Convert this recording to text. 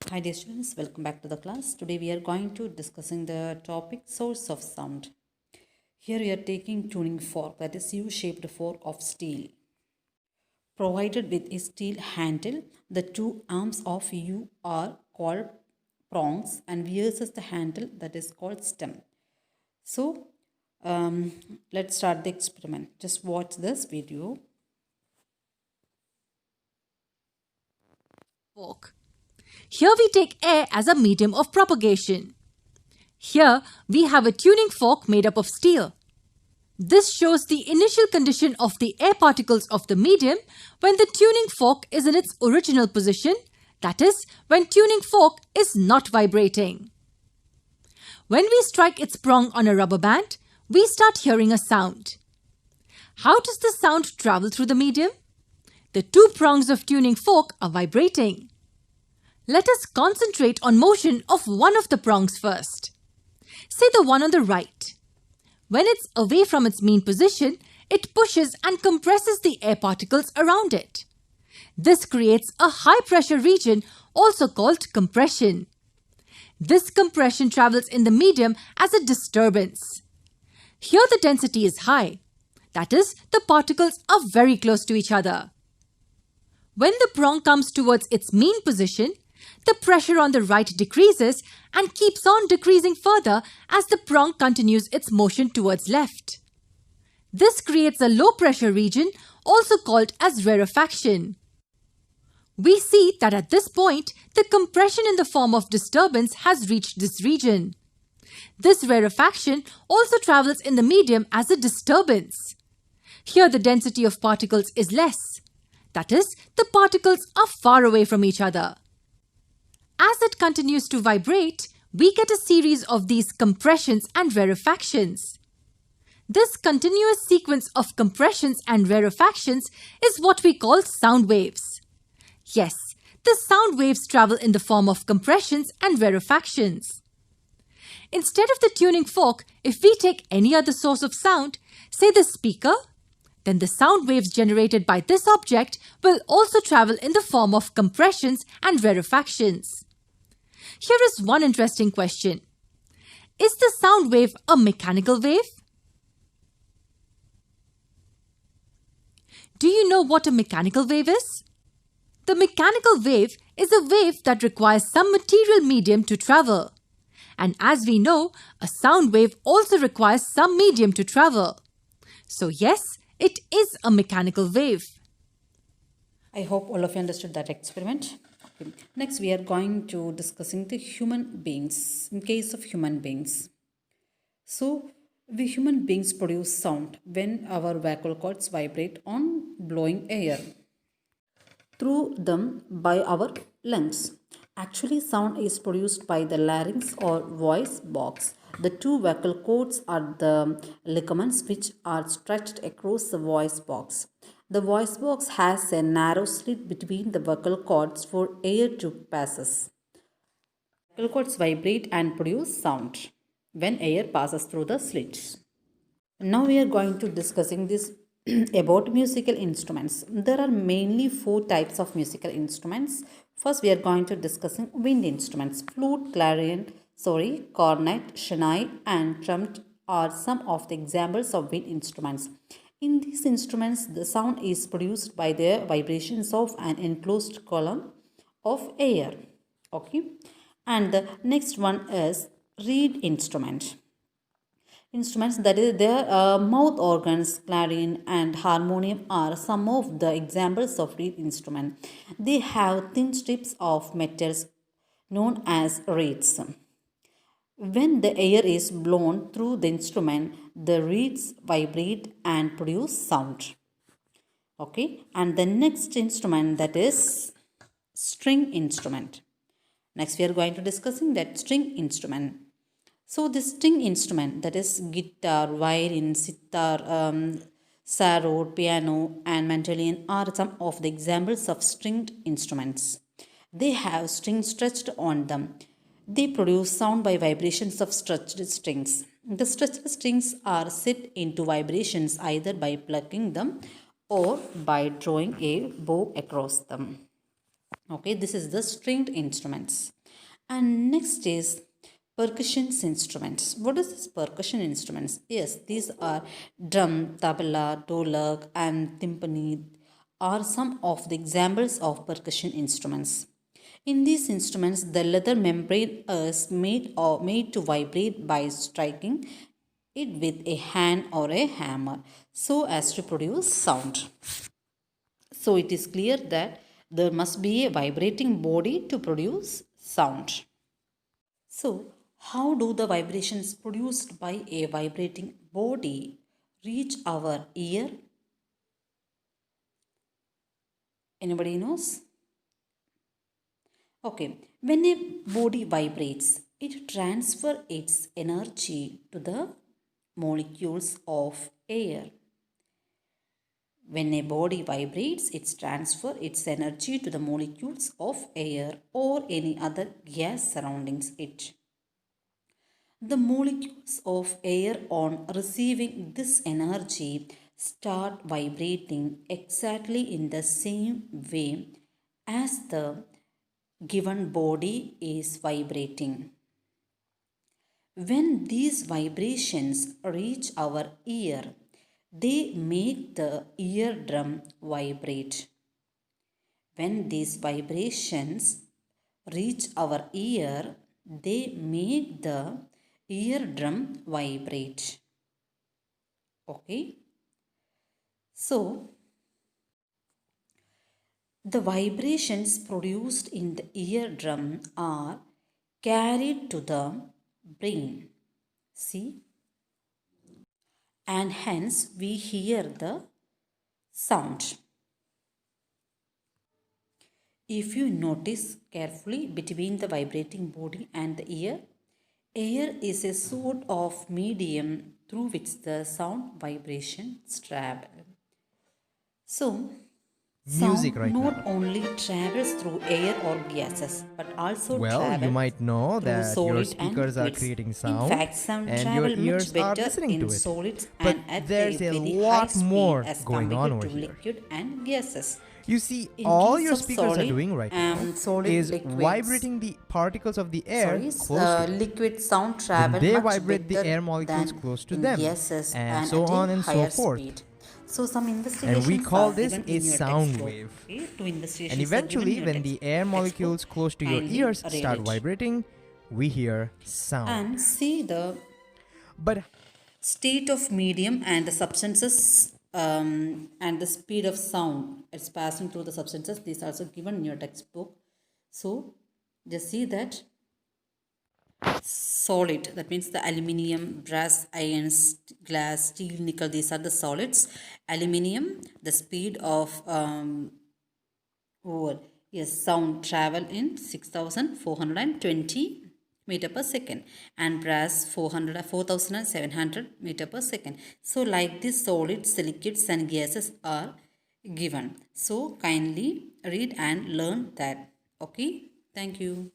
Hi dear students, welcome back to the class. Today we are going to discussing the topic source of sound. Here we are taking tuning fork, that is U-shaped fork of steel. Provided with a steel handle, the two arms of U are called prongs and V is the handle that is called stem. So let's start the experiment. Just watch this video. Fork. Here we take air as a medium of propagation. Here we have a tuning fork made up of steel. This shows the initial condition of the air particles of the medium when the tuning fork is in its original position, that is, when tuning fork is not vibrating. When we strike its prong on a rubber band, we start hearing a sound. How does the sound travel through the medium? The two prongs of tuning fork are vibrating. Let us concentrate on motion of one of the prongs first. Say the one on the right. When it's away from its mean position, it pushes and compresses the air particles around it. This creates a high pressure region, also called compression. This compression travels in the medium as a disturbance. Here the density is high. That is, the particles are very close to each other. When the prong comes towards its mean position, the pressure on the right decreases and keeps on decreasing further as the prong continues its motion towards left. This creates a low pressure region, also called as rarefaction. We see that at this point, the compression in the form of disturbance has reached this region. This rarefaction also travels in the medium as a disturbance. Here the density of particles is less. That is, the particles are far away from each other. As it continues to vibrate, we get a series of these compressions and rarefactions. This continuous sequence of compressions and rarefactions is what we call sound waves. Yes, the sound waves travel in the form of compressions and rarefactions. Instead of the tuning fork, if we take any other source of sound, say the speaker, then the sound waves generated by this object will also travel in the form of compressions and rarefactions. Here is one interesting question. Is the sound wave a mechanical wave? Do you know what a mechanical wave is? The mechanical wave is a wave that requires some material medium to travel. And as we know, a sound wave also requires some medium to travel. So yes, it is a mechanical wave. I hope all of you understood that experiment. Okay. Next, we are going to discussing the human beings. In case of human beings, so we human beings produce sound when our vocal cords vibrate on blowing air through them by our lungs. Actually, sound is produced by the larynx or voice box. The two vocal cords are the ligaments which are stretched across the voice box. The voice box has a narrow slit between the vocal cords for air to passes. Vocal cords vibrate and produce sound when air passes through the slits. Now we are going to discussing this about musical instruments. There are mainly four types of musical instruments. First, we are going to discussing wind instruments. Flute, cornet, shennai, and trumpet are some of the examples of wind instruments. In these instruments, the sound is produced by the vibrations of an enclosed column of air. Okay, and the next one is reed instrument. Instruments, that is their mouth organs, clarinet and harmonium are some of the examples of reed instrument. They have thin strips of metals known as reeds. When the air is blown through the instrument, the reeds vibrate and produce sound. Okay, and the next instrument, that is string instrument. Next we are going to discussing that string instrument. So the string instrument, that is guitar, violin, sitar, sarod, piano and mandolin are some of the examples of stringed instruments. They have strings stretched on them. They produce sound by vibrations of stretched strings. The stretched strings are set into vibrations either by plucking them or by drawing a bow across them. Okay, this is the stringed instruments. And next is percussion instruments. What is this percussion instruments? Yes, these are drum, tabla, dolak, and timpani are some of the examples of percussion instruments. In these instruments, the leather membrane is made to vibrate by striking it with a hand or a hammer so as to produce sound. So it is clear that there must be a vibrating body to produce sound. So, how do the vibrations produced by a vibrating body reach our ear? Anybody knows? Okay, when a body vibrates, it transfers its energy to the molecules of air. When a body vibrates, it transfers its energy to the molecules of air or any other gas surrounding it. The molecules of air on receiving this energy start vibrating exactly in the same way as the given body is vibrating. When these vibrations reach our ear, they make the eardrum vibrate. When these vibrations reach our ear, they make the eardrum vibrate. Okay? So, the vibrations produced in the eardrum are carried to the brain. See? And hence we hear the sound. If you notice carefully between the vibrating body and the ear, air is a sort of medium through which the sound vibrations travel. So, Music sound right not now. only travels through air or gases but also Well, you travels might know through that your solid and speakers are liquids. creating In sound fact, sound and your travel much ears are better listening in to it. solids But and at a there's a very high lot speed more as going on compared over to here. liquid and gases. You see, In all case your of speakers are solid doing right now solid is liquids, vibrating the particles of the air close to you. liquid sound Then travel they much vibrate the better air molecules than close to in them, gases and and so at a on and so higher forth. speed. So some And we investigations call are this given a in your sound textbook. wave. Okay, two And investigations are given in eventually, your when the air textbook. molecules close to your Kindly ears read start it vibrating, we hear sound. and see the But state of medium and the substances and the speed of sound it's passing through the substances. These are also given in your textbook. So just see that solid, that means the aluminium, brass, iron, glass, steel, nickel, these are the solids. Aluminium, the speed of over yes sound travel in 6420 meter per second, and brass 4700 meter per second. So like this, solids, liquids and gases are given. So kindly read and learn that. Okay, thank you.